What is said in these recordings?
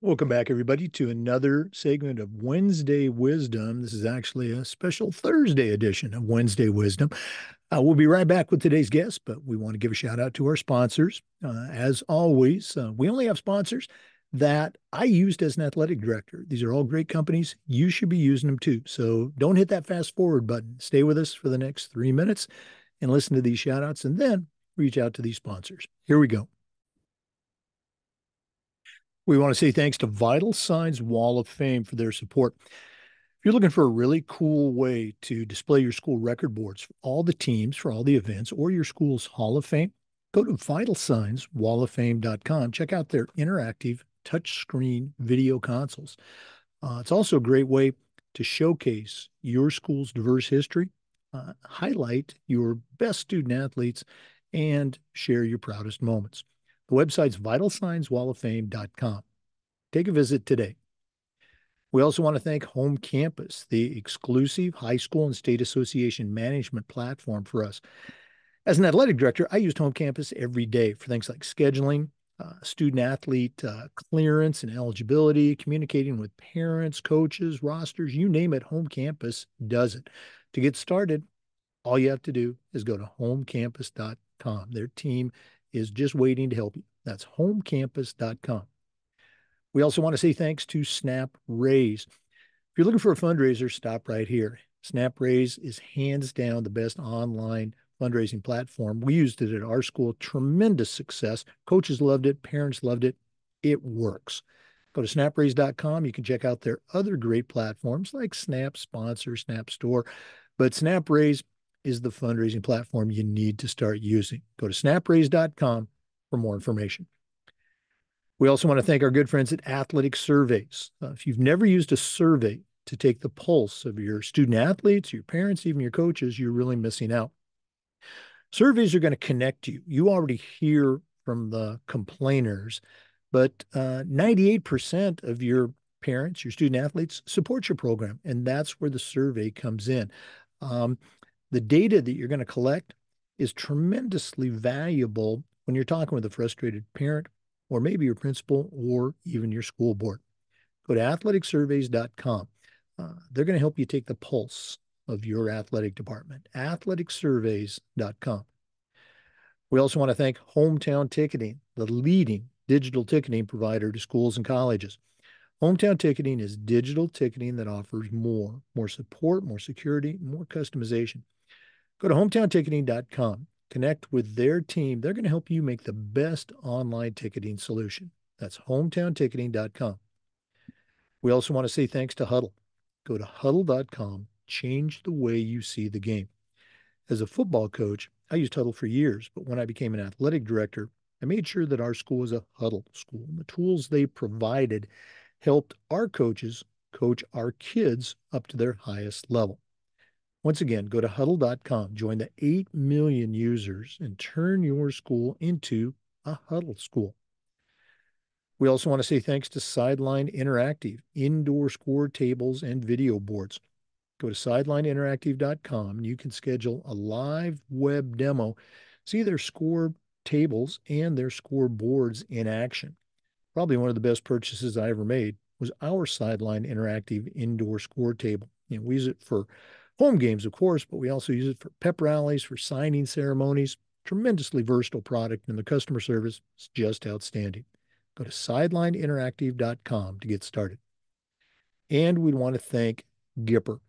Welcome back, everybody, to another segment of Wednesday Wisdom. This is actually a special Thursday edition of Wednesday Wisdom. We'll be right back with today's guest, but we want to give a shout out to our sponsors. As always, we only have sponsors that I used as an athletic director. These are all great companies. You should be using them too. So don't hit that fast forward button. Stay with us for the next 3 minutes and listen to these shout outs and then reach out to these sponsors. Here we go. We want to say thanks to Vital Signs Wall of Fame for their support. If you're looking for a really cool way to display your school record boards for all the teams, for all the events, or your school's Hall of Fame, go to vitalsignswalloffame.com. Check out their interactive touchscreen video consoles. It's also a great way to showcase your school's diverse history, highlight your best student athletes, and share your proudest moments. The website's vitalsignswalloffame.com. Take a visit today. We also want to thank Home Campus, the exclusive high school and state association management platform for us. As an athletic director, I used Home Campus every day for things like scheduling, student athlete clearance and eligibility, communicating with parents, coaches, rosters, you name it, Home Campus does it. To get started, all you have to do is go to homecampus.com. Their team is just waiting to help you. That's homecampus.com. We also want to say thanks to Snap Raise. If you're looking for a fundraiser, stop right here. Snap Raise is hands down the best online fundraising platform. We used it at our school. Tremendous success. Coaches loved it. Parents loved it. It works. Go to snapraise.com. You can check out their other great platforms like Snap Sponsor, Snap Store. But Snap Raise is the fundraising platform you need to start using. Go to snapraise.com for more information. We also want to thank our good friends at Athletic Surveys. If you've never used a survey to take the pulse of your student athletes, your parents, even your coaches, you're really missing out. Surveys are going to connect you. You already hear from the complainers, but 98% of your parents, your student athletes, support your program, and that's where the survey comes in. The data that you're going to collect is tremendously valuable when you're talking with a frustrated parent or maybe your principal or even your school board. Go to athleticsurveys.com. They're going to help you take the pulse of your athletic department. Athleticsurveys.com. We also want to thank Hometown Ticketing, the leading digital ticketing provider to schools and colleges. Hometown Ticketing is digital ticketing that offers more support, more security, more customization. Go to hometownticketing.com. Connect with their team. They're going to help you make the best online ticketing solution. That's hometownticketing.com. We also want to say thanks to Huddle. Go to huddle.com. Change the way you see the game. As a football coach, I used Huddle for years, but when I became an athletic director, I made sure that our school was a Huddle school. And the tools they provided helped our coaches coach our kids up to their highest level. Once again, go to huddle.com, join the 8 million users, and turn your school into a Huddle school. We also want to say thanks to Sideline Interactive, indoor score tables and video boards. Go to sidelineinteractive.com and you can schedule a live web demo, see their score tables and their score boards in action. Probably one of the best purchases I ever made was our Sideline Interactive indoor score table. We use it for home games, of course, but we also use it for pep rallies, for signing ceremonies. Tremendously versatile product, and the customer service is just outstanding. Go to sidelineinteractive.com to get started. And we'd want to thank Gipper.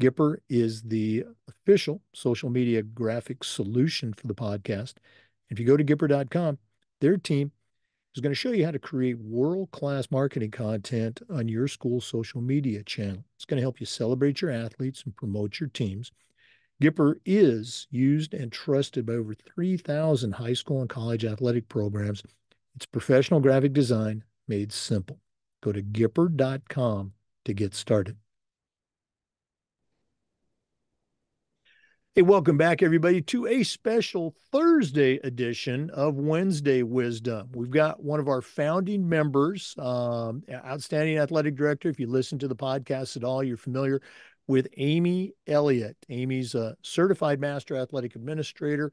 Gipper is the official social media graphic solution for the podcast. If you go to Gipper.com, their team is going to show you how to create world-class marketing content on your school's social media channel. It's going to help you celebrate your athletes and promote your teams. Gipper is used and trusted by over 3,000 high school and college athletic programs. It's professional graphic design made simple. Go to Gipper.com to get started. Hey, welcome back, everybody, to a special Thursday edition of Wednesday Wisdom. We've got one of our founding members, outstanding athletic director. If you listen to the podcast at all, you're familiar with Amy Elliott. Amy's a certified master athletic administrator,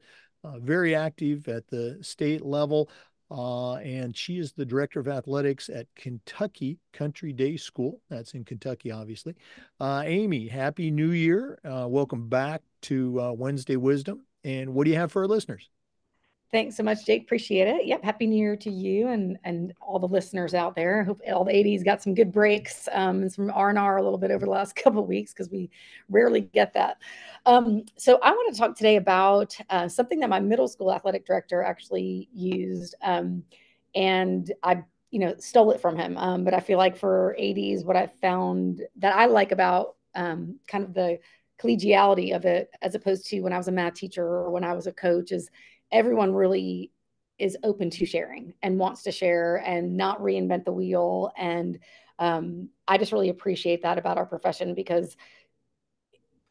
very active at the state level. and she is the director of athletics at Kentucky Country Day School. That's in Kentucky, obviously. Amy, Happy New Year. Welcome back to Wednesday Wisdom. And what do you have for our listeners? Thanks so much, Jake. Appreciate it. Yep. Happy New Year to you and all the listeners out there. I hope all the 80s got some good breaks and some R&R a little bit over the last couple of weeks because we rarely get that. So I want to talk today about something that my middle school athletic director actually used. And I, stole it from him. But I feel like for 80s, what I found that I like about kind of the collegiality of it, as opposed to when I was a math teacher or when I was a coach, is everyone really is open to sharing and wants to share and not reinvent the wheel. And I just really appreciate that about our profession because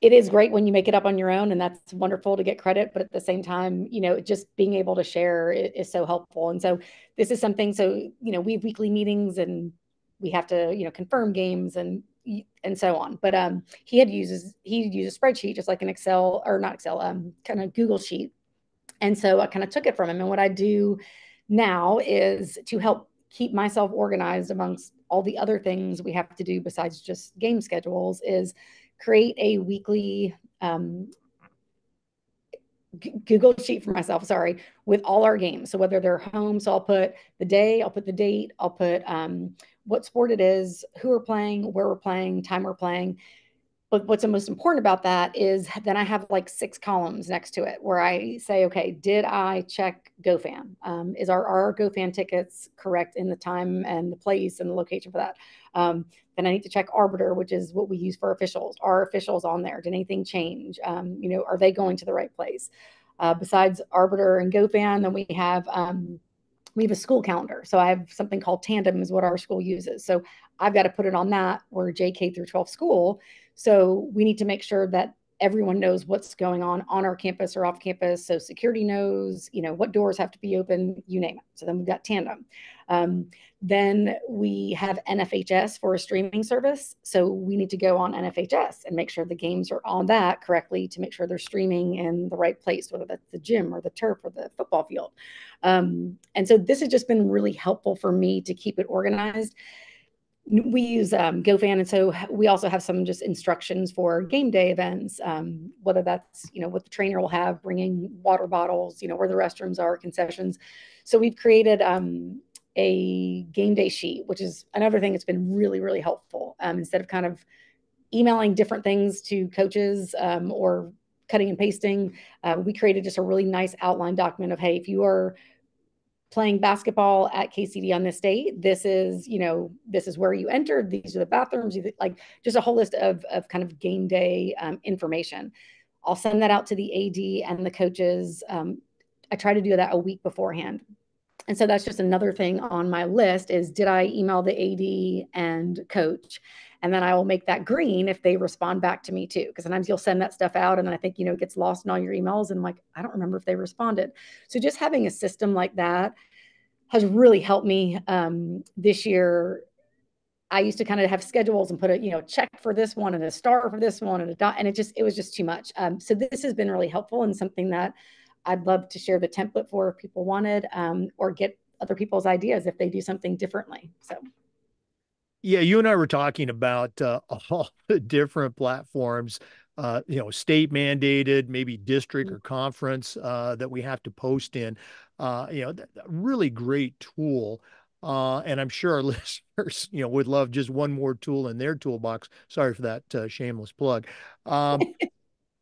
it is great when you make it up on your own and that's wonderful to get credit. But at the same time, just being able to share is so helpful. And so this is something, so, we have weekly meetings and we have to, confirm games and so on. But he uses a spreadsheet, just like an Excel or not Excel, kind of Google sheet. And so I kind of took it from him. And what I do now is to help keep myself organized amongst all the other things we have to do besides just game schedules is create a weekly Google sheet for myself, sorry, with all our games. So whether they're home, so I'll put the day, I'll put the date, I'll put what sport it is, who we're playing, where we're playing, time we're playing. But what's the most important about that is then I have like 6 columns next to it where I say, okay, did I check GoFan? Is our GoFan tickets correct in the time and the place and the location for that? Then I need to check Arbiter, which is what we use for officials. Are officials on there? Did anything change? Are they going to the right place? Besides Arbiter and GoFan, then we have a school calendar. So I have something called Tandem is what our school uses. So I've got to put it on that. We're JK through 12 school. So we need to make sure that everyone knows what's going on our campus or off campus. So security knows, what doors have to be open, you name it. So then we've got Tandem. Then we have NFHS for a streaming service. So we need to go on NFHS and make sure the games are on that correctly to make sure they're streaming in the right place, whether that's the gym or the turf or the football field. And so this has just been really helpful for me to keep it organized. We use GoFan, and so we also have some just instructions for game day events, whether that's, what the trainer will have, bringing water bottles, where the restrooms are, concessions. So we've created a game day sheet, which is another thing that's been really, really helpful. Instead of kind of emailing different things to coaches or cutting and pasting, we created just a really nice outline document of, hey, if you are playing basketball at KCD on this date, this is where you entered, these are the bathrooms, like just a whole list of kind of game day information. I'll send that out to the AD and the coaches. I try to do that a week beforehand. And so that's just another thing on my list is, did I email the AD and coach? And then I will make that green if they respond back to me too. Because sometimes you'll send that stuff out and then I think, it gets lost in all your emails. And I'm like, I don't remember if they responded. So just having a system like that has really helped me this year. I used to kind of have schedules and put a, check for this one and a star for this one and a dot, and it was just too much. So this has been really helpful and something that I'd love to share the template for if people wanted, or get other people's ideas if they do something differently. So. Yeah, you and I were talking about all the different platforms, state mandated, maybe district or conference that we have to post in. Really great tool. And I'm sure our listeners, would love just one more tool in their toolbox. Sorry for that shameless plug.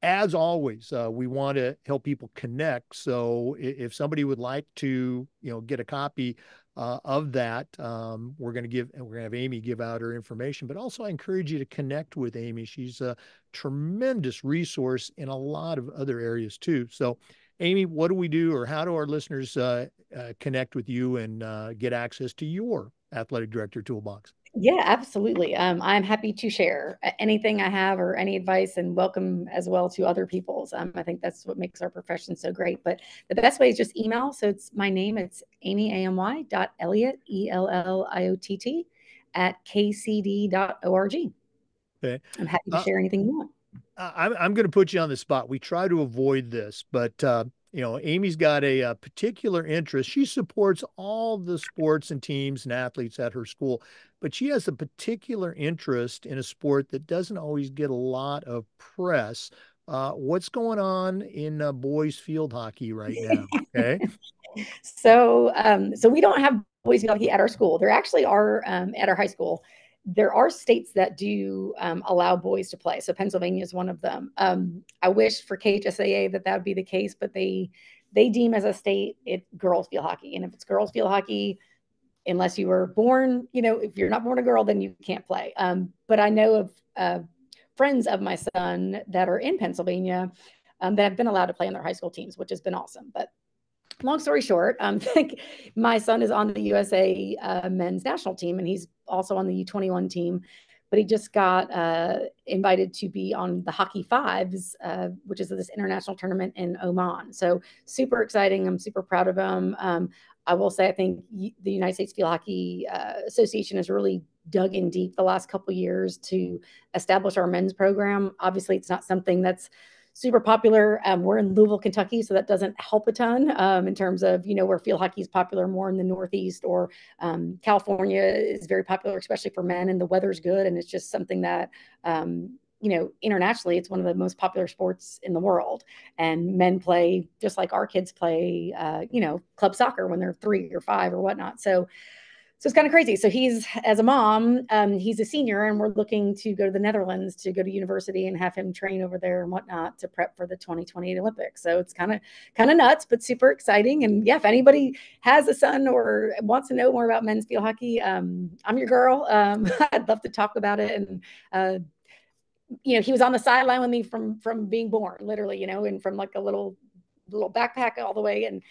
As always, we want to help people connect. So if somebody would like to, get a copy of that, we're going to have Amy give out her information. But also, I encourage you to connect with Amy. She's a tremendous resource in a lot of other areas too. So, Amy, what do we do, or how do our listeners connect with you and get access to your athletic director toolbox? Yeah, absolutely. I'm happy to share anything I have or any advice and welcome as well to other people's. I think that's what makes our profession so great. But the best way is just email. So it's my name. It's amy.elliott, ELLIOTT, at kcd.org. Okay. I'm happy to share anything you want. I'm going to put you on the spot. We try to avoid this, but Amy's got a particular interest. She supports all the sports and teams and athletes at her school, but she has a particular interest in a sport that doesn't always get a lot of press. What's going on in boys field hockey right now? Okay. So we don't have boys field hockey at our school. There actually are at our high school. There are states that do allow boys to play. So Pennsylvania is one of them. I wish for KHSAA that would be the case, but they deem as a state it girls field hockey, and if it's girls field hockey, unless you were born, if you're not born a girl, then you can't play. But I know of friends of my son that are in Pennsylvania that have been allowed to play on their high school teams, which has been awesome. But long story short, my son is on the USA men's national team, and he's also on the U21 team. But he just got invited to be on the Hockey Fives, which is this international tournament in Oman. So super exciting. I'm super proud of him. I will say I think the United States Field Hockey Association has really dug in deep the last couple of years to establish our men's program. Obviously, it's not something that's super popular. We're in Louisville, Kentucky, so that doesn't help a ton in terms of, where field hockey is popular more in the Northeast, or California is very popular, especially for men, and the weather's good. And it's just something that, internationally, it's one of the most popular sports in the world. And men play just like our kids play, club soccer when they're 3 or 5 or whatnot. So it's kind of crazy. So as a mom, he's a senior, and we're looking to go to the Netherlands to go to university and have him train over there and whatnot to prep for the 2028 Olympics. So it's kind of nuts, but super exciting. And yeah, if anybody has a son or wants to know more about men's field hockey, I'm your girl. I'd love to talk about it. And he was on the sideline with me from being born, literally, and from like a little backpack all the way. And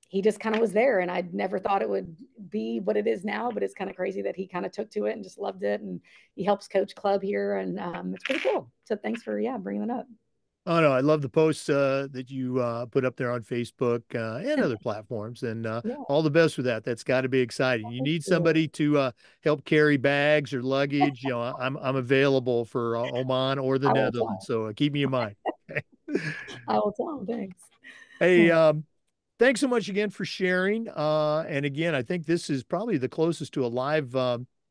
he just kind of was there, and I never thought it would be what it is now, but it's kind of crazy that he kind of took to it and just loved it. And he helps coach club here, and it's pretty cool. So thanks for bringing that up. Oh no, I love the posts that you put up there on Facebook and other platforms, and Yeah, all the best with that. That's got to be exciting. You thank need you. somebody to help carry bags or luggage. I'm available for Oman or the I will Netherlands, tell. so keep me in mind. I will tell. Thanks. Hey, thanks so much again for sharing. And again, I think this is probably the closest to a live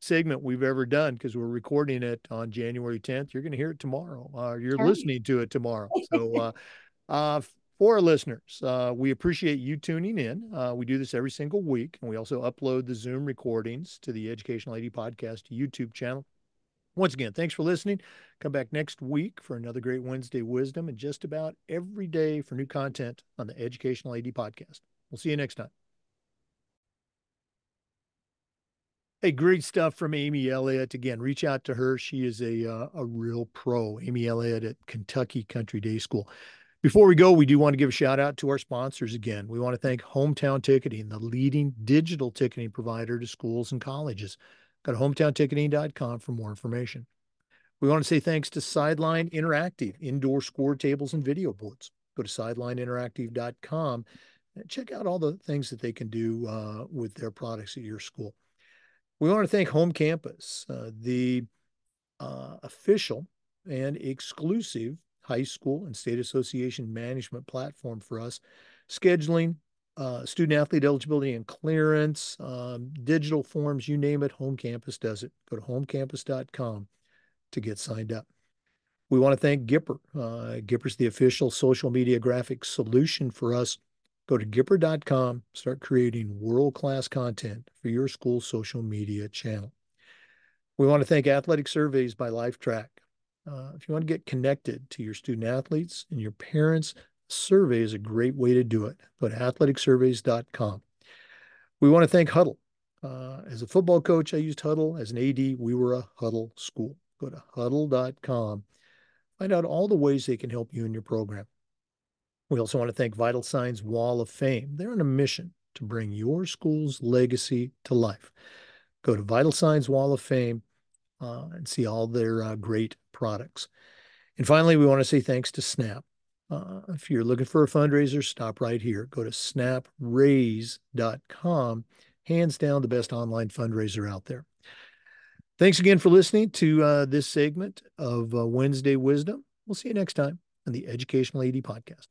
segment we've ever done, because we're recording it on January 10th. You're going to hear it tomorrow. You're All right. listening to it tomorrow. So, for our listeners, we appreciate you tuning in. We do this every single week, and we also upload the Zoom recordings to the Educational AD Podcast YouTube channel. Once again, thanks for listening. Come back next week for another great Wednesday wisdom, and just about every day for new content on the Educational AD Podcast. We'll see you next time. Hey, great stuff from Amy Elliott. Again, reach out to her. She is a real pro. Amy Elliott at Kentucky Country Day School. Before we go, we do want to give a shout out to our sponsors again. We want to thank Hometown Ticketing, the leading digital ticketing provider to schools and colleges. Go to hometownticketing.com for more information. We want to say thanks to Sideline Interactive, indoor score tables and video boards. Go to sidelineinteractive.com and check out all the things that they can do with their products at your school. We want to thank Home Campus, the official and exclusive high school and state association management platform for us, scheduling, student athlete eligibility and clearance, digital forms, you name it, Home Campus does it. Go to homecampus.com to get signed up. We want to thank Gipper. Gipper's the official social media graphics solution for us. Go to Gipper.com, start creating world-class content for your school's social media channel. We want to thank Athletic Surveys by LifeTrack. If you want to get connected to your student athletes and your parents, survey is a great way to do it. Go to athleticsurveys.com. We want to thank Huddle. As a football coach, I used Huddle. As an AD, we were a Huddle school. Go to huddle.com. Find out all the ways they can help you in your program. We also want to thank Vital Signs Wall of Fame. They're on a mission to bring your school's legacy to life. Go to Vital Signs Wall of Fame and see all their great products. And finally, we want to say thanks to Snap. If you're looking for a fundraiser, stop right here. Go to snapraise.com. Hands down, the best online fundraiser out there. Thanks again for listening to this segment of Wednesday Wisdom. We'll see you next time on the Educational AD Podcast.